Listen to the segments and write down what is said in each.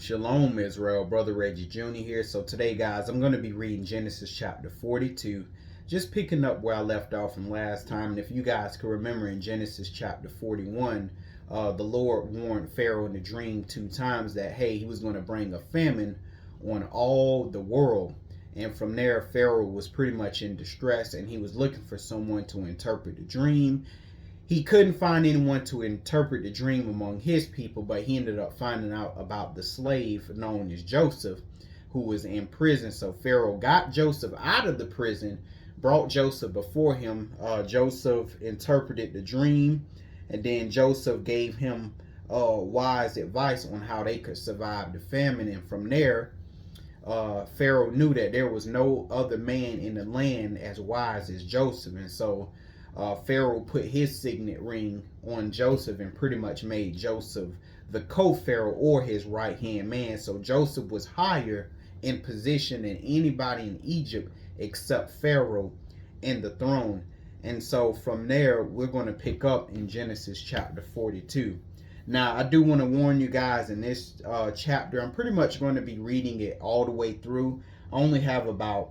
Shalom, Israel. Brother Reggie Jr. here. So today, guys, I'm going to be reading Genesis chapter 42, just picking up where I left off from last time. And if you guys can remember, in Genesis chapter 41, the Lord warned Pharaoh in the dream 2 times that, hey, he was going to bring a famine on all the world. And from there, Pharaoh was pretty much in distress, and he was looking for someone to interpret the dream. He couldn't find anyone to interpret the dream among his people, but he ended up finding out about the slave known as Joseph, who was in prison. So Pharaoh got Joseph out of the prison, brought Joseph before him. Joseph interpreted the dream, and then Joseph gave him wise advice on how they could survive the famine. And from there, Pharaoh knew that there was no other man in the land as wise as Joseph. And so Pharaoh put his signet ring on Joseph and pretty much made Joseph the co-pharaoh, or his right-hand man. So Joseph was higher in position than anybody in Egypt except Pharaoh in the throne. And so from there, we're going to pick up in Genesis chapter 42. Now, I do want to warn you guys, in this chapter, I'm pretty much going to be reading it all the way through. I only have about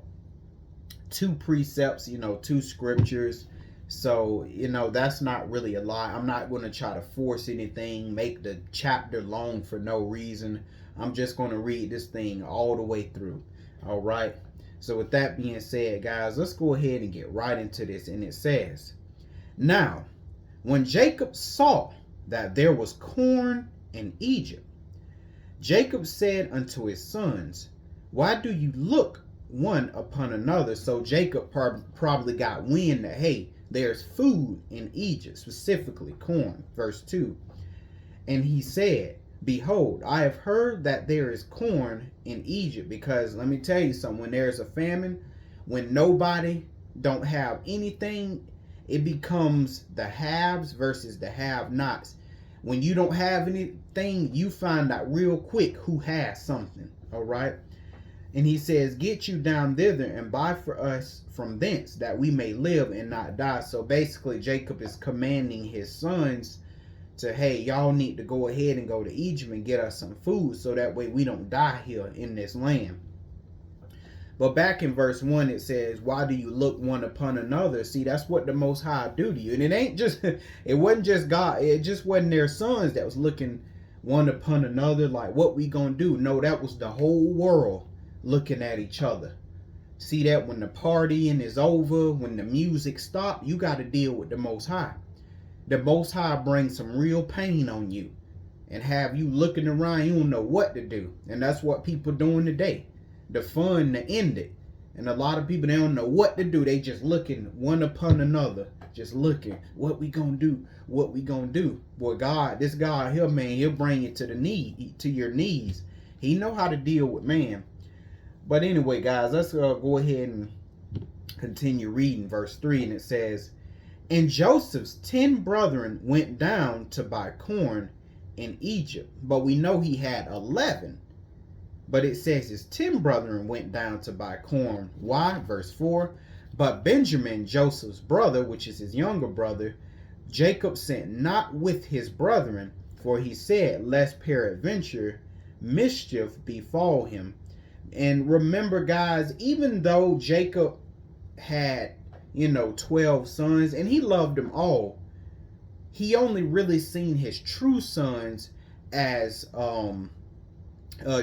2 precepts, 2 scriptures. So, that's not really a lot. I'm not going to try to force anything, make the chapter long for no reason. I'm just going to read this thing all the way through. All right. So with that being said, guys, let's go ahead and get right into this. And it says, "Now, when Jacob saw that there was corn in Egypt, Jacob said unto his sons, Why do you look one upon another?" So Jacob probably got wind that, hey, there's food in Egypt, specifically corn. Verse 2. "And he said, Behold, I have heard that there is corn in Egypt." Because let me tell you something, when there's a famine, when nobody don't have anything, it becomes the haves versus the have-nots. When you don't have anything, you find out real quick who has something. All right. "And he says, Get you down thither and buy for us from thence, that we may live and not die." So basically, Jacob is commanding his sons to, hey, y'all need to go ahead and go to Egypt and get us some food, so that way we don't die here in this land. But back in verse 1, it says, "Why do you look one upon another?" See, that's what the Most High do to you. And it wasn't just God. It just wasn't their sons that was looking one upon another like, what we gonna do? No, that was the whole world looking at each other. See that when the partying is over, when the music stops, you got to deal with the Most High. The Most High brings some real pain on you and have you looking around, you don't know what to do. And that's what people doing today. The fun to end it. And a lot of people, they don't know what to do. They just looking one upon another. Just looking, what we gonna do? What we gonna do? Boy, God, this God here, man, he'll bring you to your knees. He know how to deal with man. But anyway, guys, let's go ahead and continue reading verse 3. And it says, "And Joseph's 10 brethren went down to buy corn in Egypt." But we know he had 11. But it says his 10 brethren went down to buy corn. Why? Verse 4. "But Benjamin, Joseph's brother," which is his younger brother, "Jacob sent not with his brethren, for he said, Lest peradventure mischief befall him." And remember, guys, even though Jacob had, 12 sons, and he loved them all, he only really seen his true sons as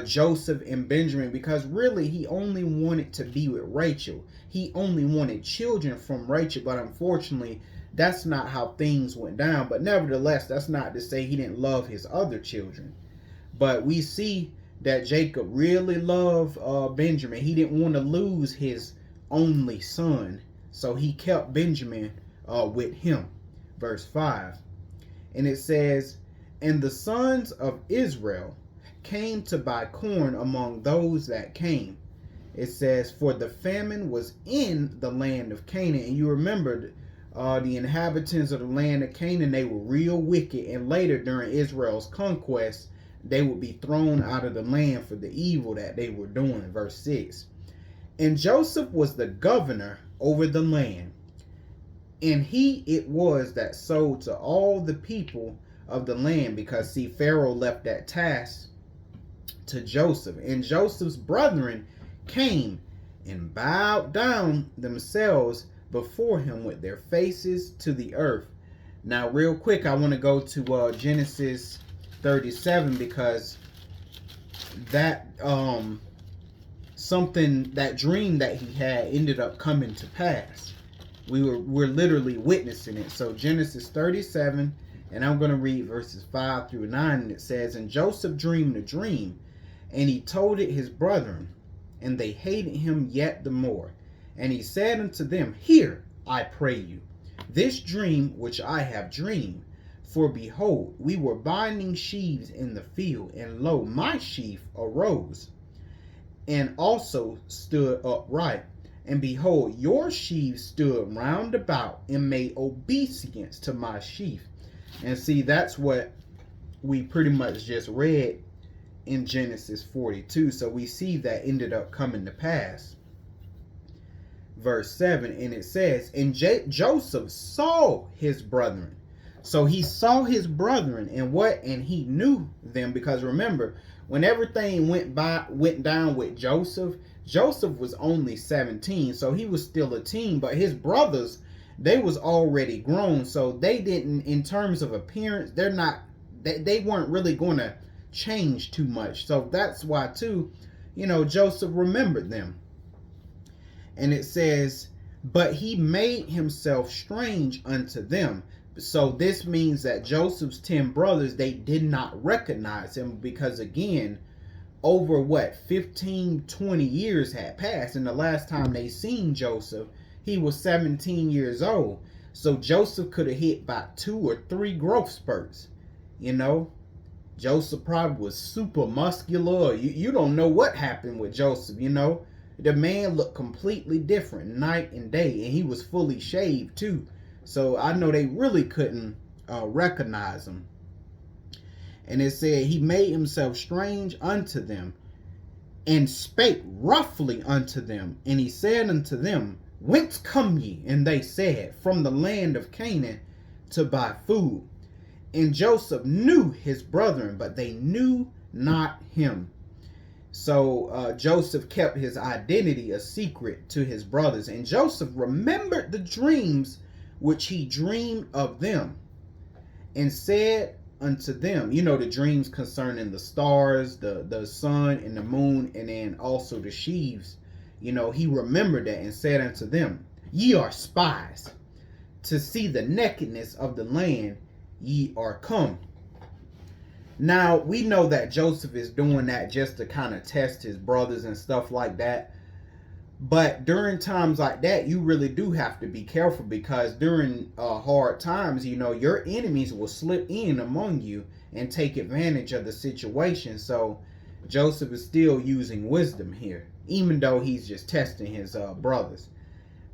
Joseph and Benjamin, because really he only wanted to be with Rachel. He only wanted children from Rachel, but unfortunately, that's not how things went down. But nevertheless, that's not to say he didn't love his other children. But we see that Jacob really loved Benjamin. He didn't want to lose his only son, so he kept Benjamin with him. Verse 5. And it says, "And the sons of Israel came to buy corn among those that came." It says, "For the famine was in the land of Canaan." And you remember the inhabitants of the land of Canaan, they were real wicked. And later, during Israel's conquest, they would be thrown out of the land for the evil that they were doing. Verse 6. "And Joseph was the governor over the land, and he it was that sold to all the people of the land." Because, see, Pharaoh left that task to Joseph. And Joseph's brethren came and bowed down themselves before him with their faces to the earth. Now, real quick, I want to go to Genesis 37, because that that dream that he had ended up coming to pass. We're literally witnessing it. So Genesis 37, and I'm going to read verses 5 through 9, and it says, "And Joseph dreamed a dream, and he told it his brethren, and they hated him yet the more. And he said unto them, Hear, I pray you, this dream which I have dreamed. For behold, we were binding sheaves in the field, and lo, my sheaf arose, and also stood upright. And behold, your sheaves stood round about, and made obeisance to my sheaf." And see, that's what we pretty much just read in Genesis 42. So we see that ended up coming to pass. Verse 7, and it says, "And Joseph saw his brethren." So he saw his brethren, and he knew them, because remember, when everything went down with Joseph was only 17, so he was still a teen. But his brothers, they was already grown, so they didn't, in terms of appearance, they weren't really going to change too much. So that's why too, Joseph remembered them. And it says, "But he made himself strange unto them." So this means that Joseph's 10 brothers, they did not recognize him, because again, over 15-20 years had passed, and the last time they seen Joseph, he was 17 years old. So Joseph could have hit about 2 or 3 growth spurts. Joseph probably was super muscular. You don't know what happened with Joseph. The man looked completely different night and day, and he was fully shaved too. So I know they really couldn't recognize him. And it said, "He made himself strange unto them, and spake roughly unto them. And he said unto them, Whence come ye? And they said, From the land of Canaan, to buy food. And Joseph knew his brethren, but they knew not him." So Joseph kept his identity a secret to his brothers. "And Joseph remembered the dreams which he dreamed of them, and said unto them," the dreams concerning the stars, the sun and the moon, and then also the sheaves. He remembered that, and said unto them, "Ye are spies. To see the nakedness of the land ye are come." Now, we know that Joseph is doing that just to kind of test his brothers and stuff like that. But during times like that, you really do have to be careful, because during hard times, your enemies will slip in among you and take advantage of the situation. So Joseph is still using wisdom here, even though he's just testing his brothers.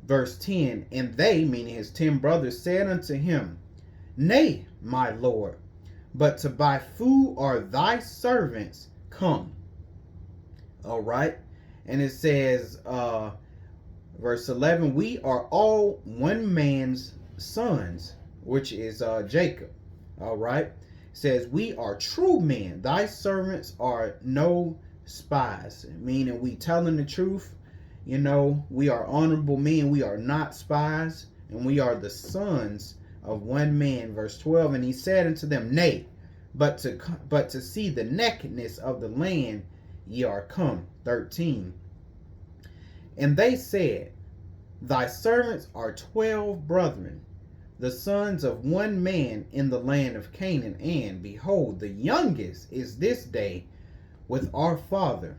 Verse 10, "And they," meaning his 10 brothers, "said unto him, Nay, my lord, but to buy food are thy servants come." All right. And it says, verse 11, "We are all one man's sons," which is Jacob. All right. It says, "We are true men. Thy servants are no spies," meaning we telling the truth. We are honorable men. We are not spies, and we are the sons of one man. Verse 12, "And he said unto them, Nay, but to see the nakedness of the land ye are come." 13, "And they said, Thy servants are 12 brethren, the sons of one man in the land of Canaan, and behold, the youngest is this day with our father,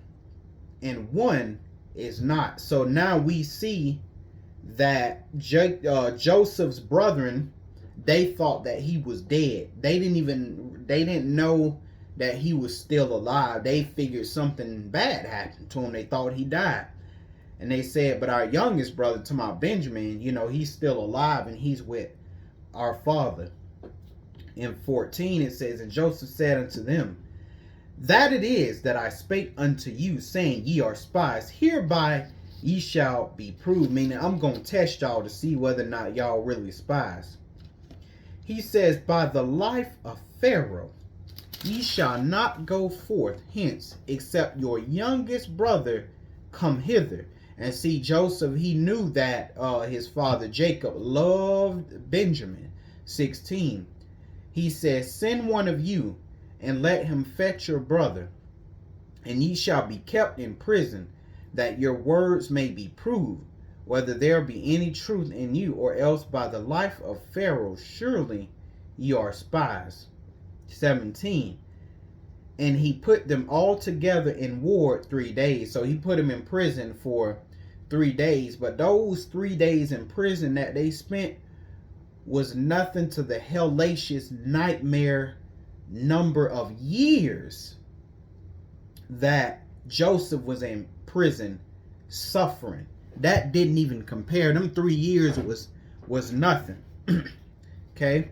and one is not." So now we see that Joseph's brethren, they thought that he was dead. They didn't know that he was still alive. They figured something bad happened to him. They thought he died. And they said, "But our youngest brother, to my Benjamin, he's still alive, and he's with our father." In 14 it says, "And Joseph said unto them, That it is that I spake unto you, saying, Ye are spies. Hereby ye shall be proved," meaning I'm going to test y'all to see whether or not y'all really spies. He says, "By the life of Pharaoh, Ye shall not go forth hence, except your youngest brother come hither. And see, Joseph, he knew that his father Jacob loved Benjamin. 16. He says, send one of you, and let him fetch your brother, and ye shall be kept in prison, that your words may be proved, whether there be any truth in you, or else by the life of Pharaoh, surely ye are spies. 17. And he put them all together in ward 3 days. So he put them in prison for 3 days. But those 3 days in prison that they spent was nothing to the hellacious nightmare number of years that Joseph was in prison suffering. That didn't even compare. Them 3 years was nothing. Okay.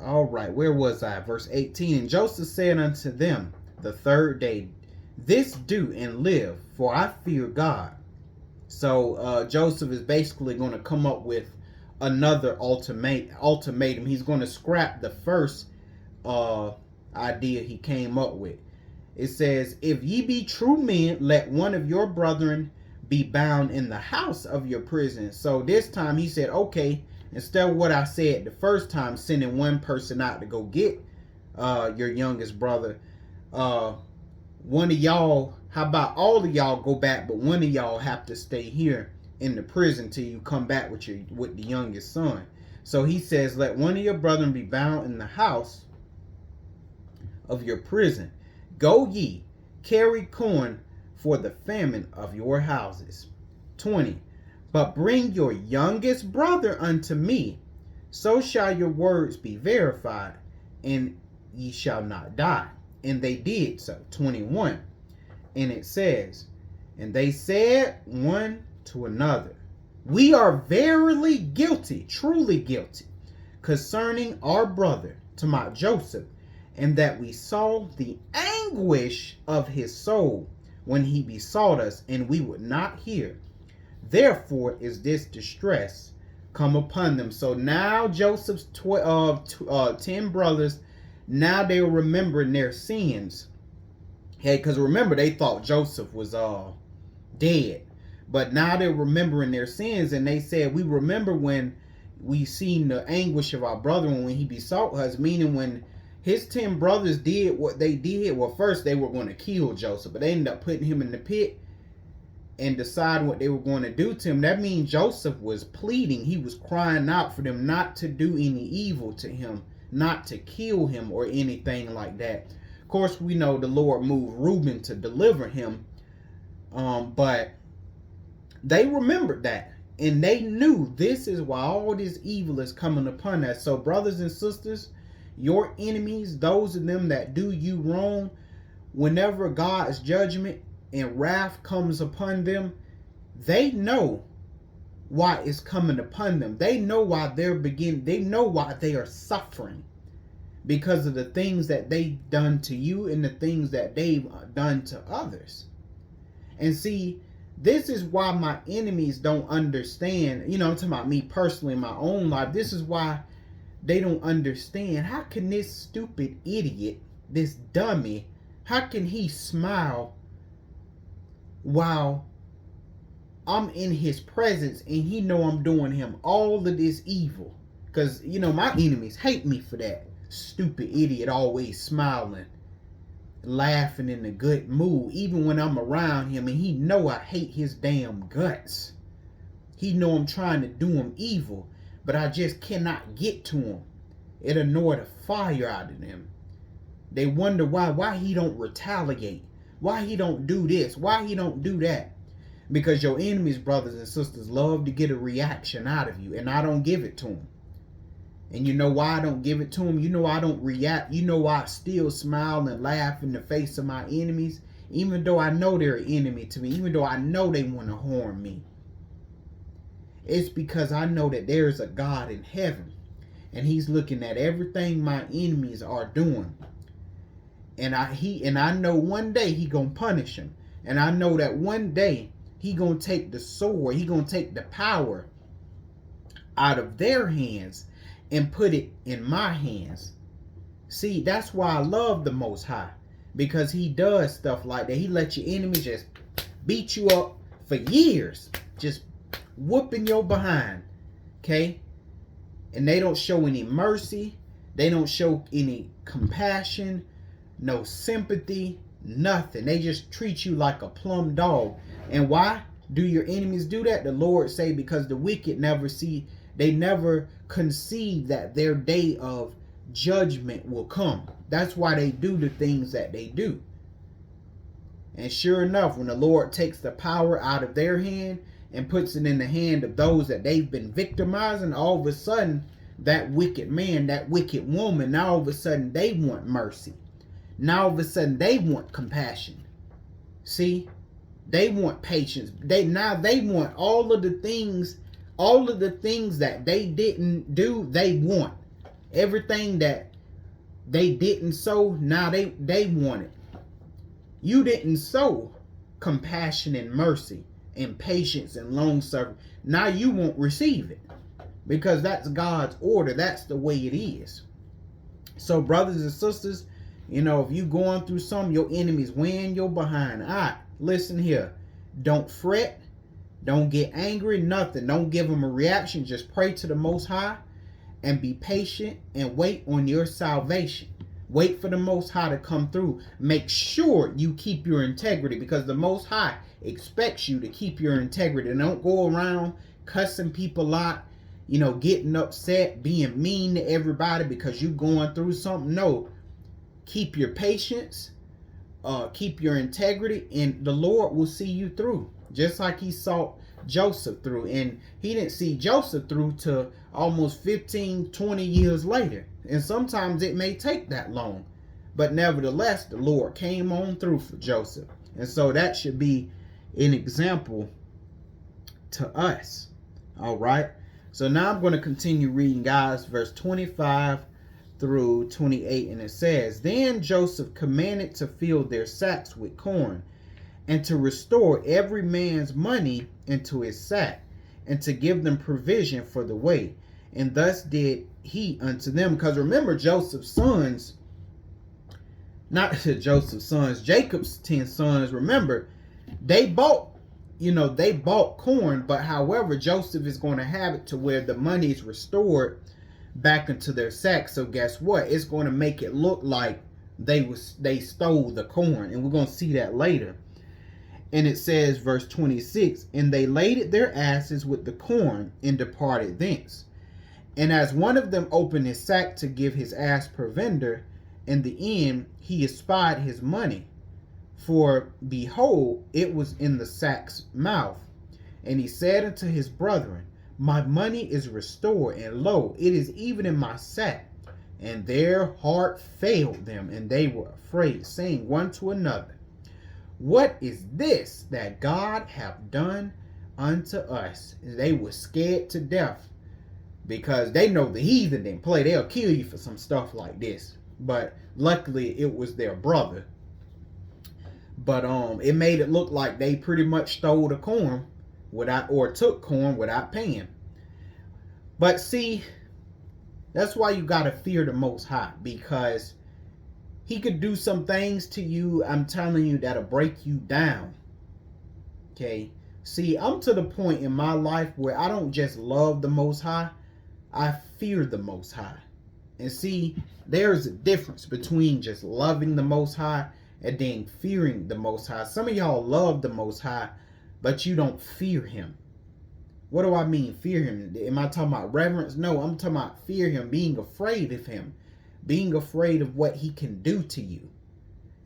All right, where was I? Verse 18. And Joseph said unto them the third day, this do and live, for I fear God. So Joseph is basically going to come up with another ultimatum. He's going to scrap the first idea he came up with. It says, if ye be true men, let one of your brethren be bound in the house of your prison. So this time he said, okay, instead of what I said the first time, sending one person out to go get your youngest brother, one of y'all, how about all of y'all go back, but one of y'all have to stay here in the prison till you come back with the youngest son. So he says, let one of your brethren be bound in the house of your prison. Go ye, carry corn for the famine of your houses. 20. But bring your youngest brother unto me, so shall your words be verified, and ye shall not die. And they did so. 21. And it says, and they said one to another, we are verily guilty, truly guilty, concerning our brother, to my Joseph, and that we saw the anguish of his soul when he besought us, and we would not hear. Therefore is this distress come upon them. So now Joseph's 10 brothers, now they're remembering their sins. Okay, because remember, they thought Joseph was dead. But now they're remembering their sins, and they said, we remember when we seen the anguish of our brother when he besought us, meaning when his 10 brothers did what they did. Well, first they were going to kill Joseph, but they ended up putting him in the pit and deciding what they were going to do to him. That means Joseph was pleading. He was crying out for them not to do any evil to him, not to kill him or anything like that. Of course, we know the Lord moved Reuben to deliver him, but they remembered that, and they knew this is why all this evil is coming upon us. So brothers and sisters, your enemies, those of them that do you wrong, whenever God's judgment and wrath comes upon them, they know why it's coming upon them. They know why they know why they are suffering, because of the things that they've done to you and the things that they've done to others. And see, this is why my enemies don't understand. I'm talking about me personally in my own life. This is why they don't understand. How can this stupid idiot, this dummy, how can he smile while I'm in his presence and he know I'm doing him all of this evil? Because, my enemies hate me for that. Stupid idiot, always smiling, laughing, in a good mood, even when I'm around him, and he know I hate his damn guts. He know I'm trying to do him evil, but I just cannot get to him. It annoy the fire out of them. They wonder why he don't retaliate, why he don't do this, why he don't do that. Because your enemies, brothers and sisters, love to get a reaction out of you, and I don't give it to them. And you know why I don't give it to them? You know I don't react. You know why I still smile and laugh in the face of my enemies, even though I know they're an enemy to me, even though I know they want to harm me. It's because I know that there's a God in heaven, and he's looking at everything my enemies are doing. And I know one day he gonna punish them. And I know that one day he gonna take the sword, he gonna take the power out of their hands and put it in my hands. See, that's why I love the Most High, because he does stuff like that. He lets your enemy just beat you up for years, just whooping your behind, okay? And they don't show any mercy. They don't show any compassion, no sympathy, nothing. They just treat you like a plumb dog. And why do your enemies do that? The Lord say, because the wicked they never conceive that their day of judgment will come. That's why they do the things that they do. And sure enough, when the Lord takes the power out of their hand and puts it in the hand of those that they've been victimizing, all of a sudden, that wicked man, that wicked woman, now all of a sudden they want mercy. Now all of a sudden they want compassion. See? They want patience. They want all of the things that they didn't do, they want. Everything that they didn't sow, now they want it. You didn't sow compassion and mercy and patience and long suffering. Now you won't receive it, because that's God's order. That's the way it is. So brothers and sisters, if you going through something, your enemies weighing your behind. Listen here. Don't fret. Don't get angry. Nothing. Don't give them a reaction. Just pray to the Most High and be patient and wait on your salvation. Wait for the Most High to come through. Make sure you keep your integrity, because the Most High expects you to keep your integrity. And don't go around cussing people out, getting upset, being mean to everybody because you're going through something. No. Keep your patience. Keep your integrity, and the Lord will see you through. Just like he saw Joseph through. And he didn't see Joseph through till almost 15, 20 years later. And sometimes it may take that long. But nevertheless, the Lord came on through for Joseph. And so that should be an example to us. All right. So now I'm going to continue reading, guys, verse 25 through 28. And it says, Then Joseph commanded to fill their sacks with corn, and to restore every man's money into his sack, and to give them provision for the way. And thus did he unto them. Because remember, Jacob's 10 sons, remember, they bought corn, but however, Joseph is going to have it to where the money is restored back into their sack. So guess what? It's going to make it look like they stole the corn. And we're going to see that later. And it says, verse 26, And they laded their asses with the corn, and departed thence. And as one of them opened his sack to give his ass provender, in the end he espied his money. For behold, it was in the sack's mouth. And he said unto his brethren, My money is restored, and lo, it is even in my sack. And their heart failed them, and they were afraid, saying one to another, What is this that God hath done unto us? And they were scared to death, because they know the heathen didn't play. They'll kill you for some stuff like this. But luckily it was their brother. But it made it look like they pretty much stole the corn took corn without paying. But see, that's why you gotta fear the Most High, because he could do some things to you, I'm telling you, that'll break you down. Okay? See, I'm to the point in my life where I don't just love the Most High, I fear the Most High. And see, there's a difference between just loving the Most High and then fearing the Most High. Some of y'all love the Most High, but you don't fear him. What do I mean, fear him? Am I talking about reverence? No, I'm talking about fear him, being afraid of him, being afraid of what he can do to you.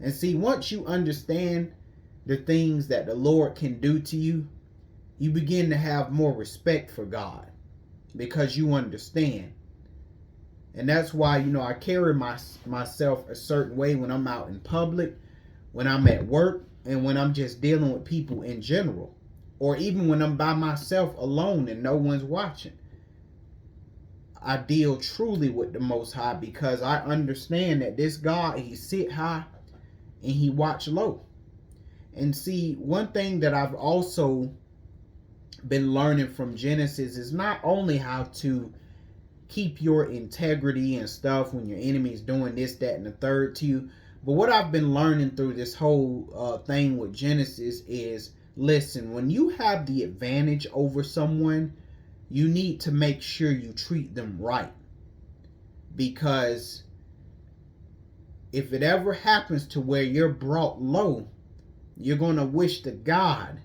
And see, once you understand the things that the Lord can do to you, you begin to have more respect for God, because you understand. And that's why, I carry myself a certain way when I'm out in public, when I'm at work, and when I'm just dealing with people in general. Or even when I'm by myself alone and no one's watching. I deal truly with the Most High, because I understand that this God, he sit high and he watch low. And see, one thing that I've also been learning from Genesis is not only how to keep your integrity and stuff when your enemy is doing this, that, and the third to you. But what I've been learning through this whole thing with Genesis is, listen, when you have the advantage over someone, you need to make sure you treat them right. Because if it ever happens to where you're brought low, you're going to wish to God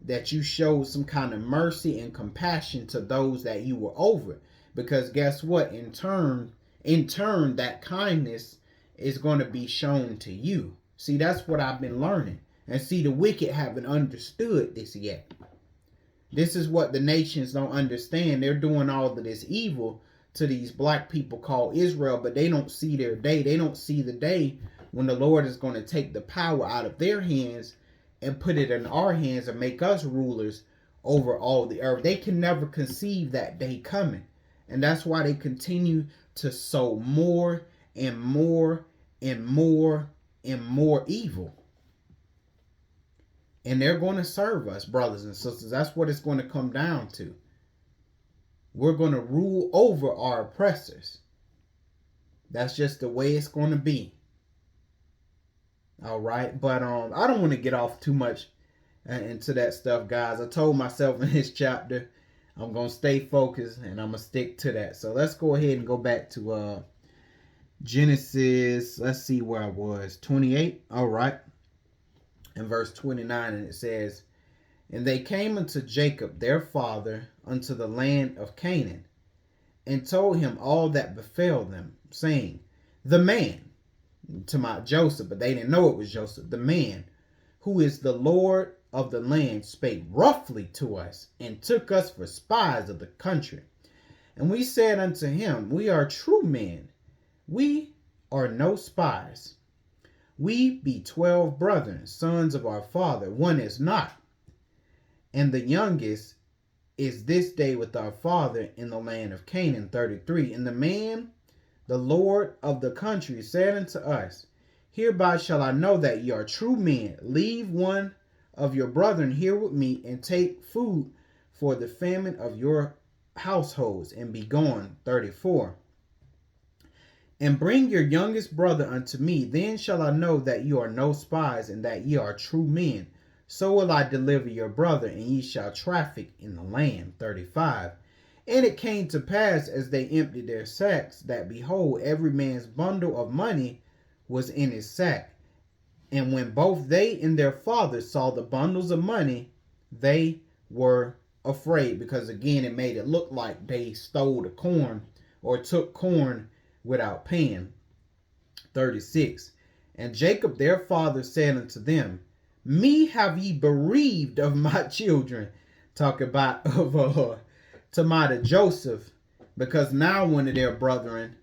that you showed some kind of mercy and compassion to those that you were over. Because guess what? In turn, that kindness is going to be shown to you. See, that's what I've been learning. And see, the wicked haven't understood this yet. This is what the nations don't understand. They're doing all of this evil to these black people called Israel, but they don't see their day. They don't see the day when the Lord is going to take the power out of their hands and put it in our hands and make us rulers over all the earth. They can never conceive that day coming. And that's why they continue to sow more and more and more and more evil. And they're going to serve us, brothers and sisters. That's what it's going to come down to. We're going to rule over our oppressors. That's just the way it's going to be. All right. But I don't want to get off too much into that stuff, guys. I told myself in this chapter, I'm going to stay focused and I'm going to stick to that. So let's go ahead and go back to Genesis. Let's see where I was. 28. All right. In verse 29, and it says, "And they came unto Jacob their father unto the land of Canaan, and told him all that befell them, saying, The man," to my Joseph, but they didn't know it was Joseph, "the man who is the Lord of the land spake roughly to us, and took us for spies of the country. And we said unto him, We are true men, we are no spies. We be 12 brethren, sons of our father, one is not. And the youngest is this day with our father in the land of Canaan." 33. "And the man, the Lord of the country, said unto us, Hereby shall I know that ye are true men. Leave one of your brethren here with me, and take food for the famine of your households, and be gone." 34. "And bring your youngest brother unto me, then shall I know that you are no spies, and that ye are true men. So will I deliver your brother, and ye shall traffic in the land." 35. "And it came to pass, as they emptied their sacks, that behold, every man's bundle of money was in his sack. And when both they and their father saw the bundles of money, they were afraid." Because again, it made it look like they stole the corn or took corn without paying. 36. "And Jacob their father said unto them, Me have ye bereaved of my children." Talk about to Joseph, because now one of their brethren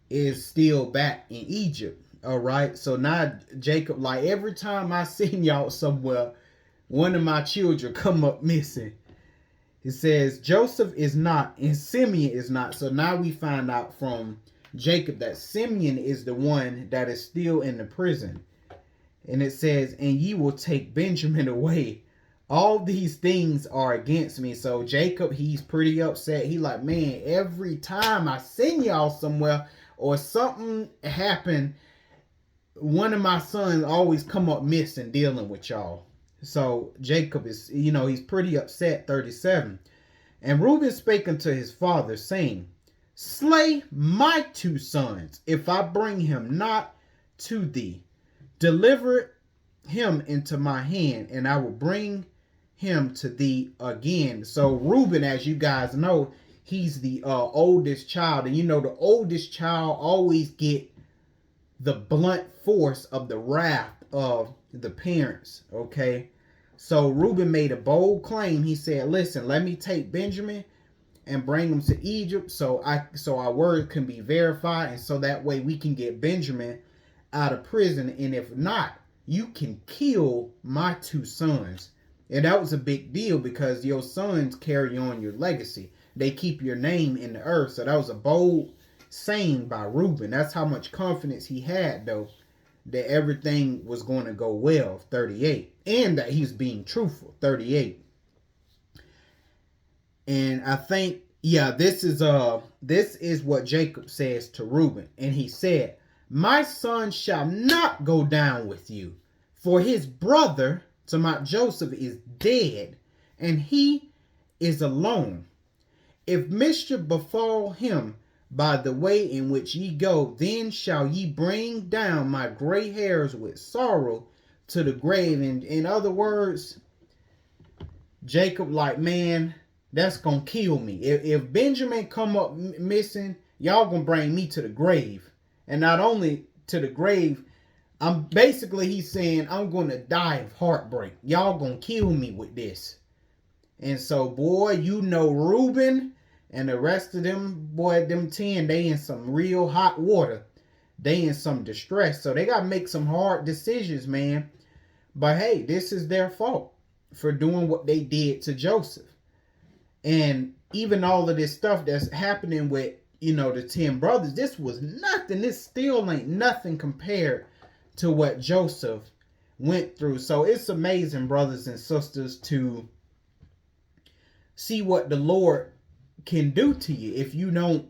is still back in Egypt. All right. So now Jacob, like, every time I seen y'all somewhere, one of my children come up missing. It says Joseph is not and Simeon is not. So now we find out from Jacob that Simeon is the one that is still in the prison. And it says, "And ye will take Benjamin away. All these things are against me." So Jacob, he's pretty upset. He like, man, every time I send y'all somewhere or something happen, one of my sons always come up missing dealing with y'all. So Jacob is, he's pretty upset. 37. "And Reuben spake unto his father, saying, Slay my 2 sons, if I bring him not to thee. Deliver him into my hand, and I will bring him to thee again." So Reuben, as you guys know, he's the oldest child. And the oldest child always get the blunt force of the wrath of the parents. Okay. So Reuben made a bold claim. He said, "Listen, let me take Benjamin and bring him to Egypt, so our word can be verified, and so that way we can get Benjamin out of prison. And if not, you can kill my 2 sons." And that was a big deal, because your sons carry on your legacy. They keep your name in the earth. So that was a bold saying by Reuben. That's how much confidence he had, though, that everything was going to go well. 38. And that he's being truthful. 38. And I think, Yeah, this is what Jacob says to Reuben, and he said, "My son shall not go down with you, for his brother, to my Joseph, is dead, and he is alone. If mischief befall him by the way in which ye go, then shall ye bring down my gray hairs with sorrow to the grave." And in other words, Jacob like, man, that's gonna kill me. If Benjamin come up missing, y'all gonna bring me to the grave. And not only to the grave, he's saying I'm gonna die of heartbreak. Y'all gonna kill me with this. And so, boy, Reuben and the rest of them, boy, them 10, they in some real hot water. They in some distress. So they gotta make some hard decisions, man. But hey, this is their fault for doing what they did to Joseph. And even all of this stuff that's happening with, the 10 brothers, this was nothing. This still ain't nothing compared to what Joseph went through. So it's amazing, brothers and sisters, to see what the Lord can do to you if you don't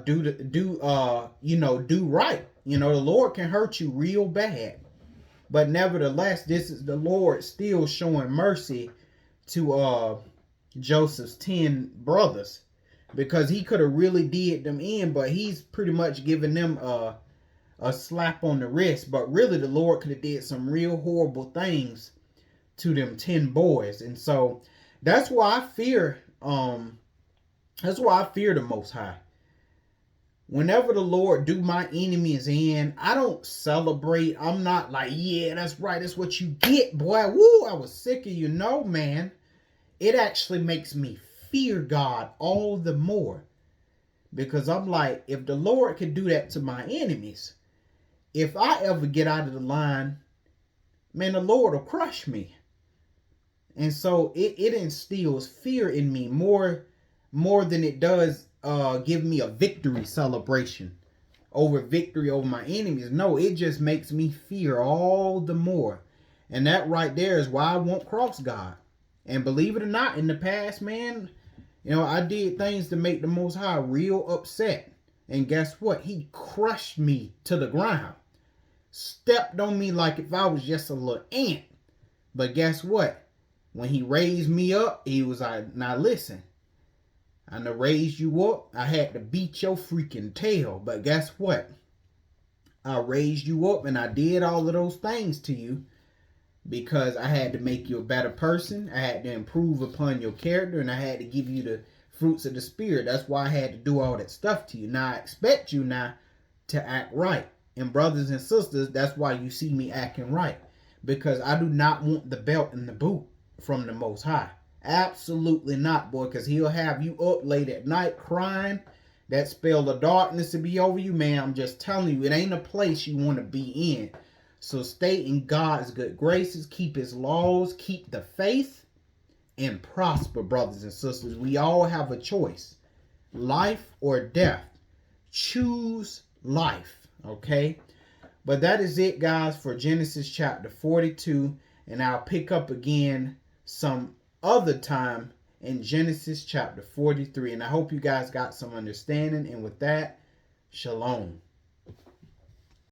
do right. The Lord can hurt you real bad. But nevertheless, this is the Lord still showing mercy to Joseph's 10 brothers, because he could have really did them in, but he's pretty much giving them a slap on the wrist. But really, the Lord could have did some real horrible things to them 10 boys. And so that's why I fear the Most High. Whenever the Lord do my enemies in, I don't celebrate. I'm not like, yeah, that's right, that's what you get, boy. Woo, I was sick of you. No, man. It actually makes me fear God all the more. Because I'm like, if the Lord could do that to my enemies, if I ever get out of the line, man, the Lord will crush me. And so it instills fear in me more than it does give me a victory celebration over my enemies. No, it just makes me fear all the more. And that right there is why I won't cross God. And believe it or not, in the past, man, I did things to make the Most High real upset. And guess what? He crushed me to the ground. Stepped on me like if I was just a little ant. But guess what? When he raised me up, he was like, now listen, I done raised you up. I had to beat your freaking tail. But guess what? I raised you up and I did all of those things to you because I had to make you a better person. I had to improve upon your character, and I had to give you the fruits of the Spirit. That's why I had to do all that stuff to you. Now I expect you now to act right. And brothers and sisters, that's why you see me acting right. Because I do not want the belt and the boot from the Most High. Absolutely not, boy, because he'll have you up late at night crying. That spell of darkness to be over you, man. I'm just telling you, it ain't a place you want to be in. So stay in God's good graces, keep his laws, keep the faith, and prosper, brothers and sisters. We all have a choice, life or death. Choose life, okay? But that is it, guys, for Genesis chapter 42. And I'll pick up again some other time in Genesis chapter 43. And I hope you guys got some understanding. And with that, shalom.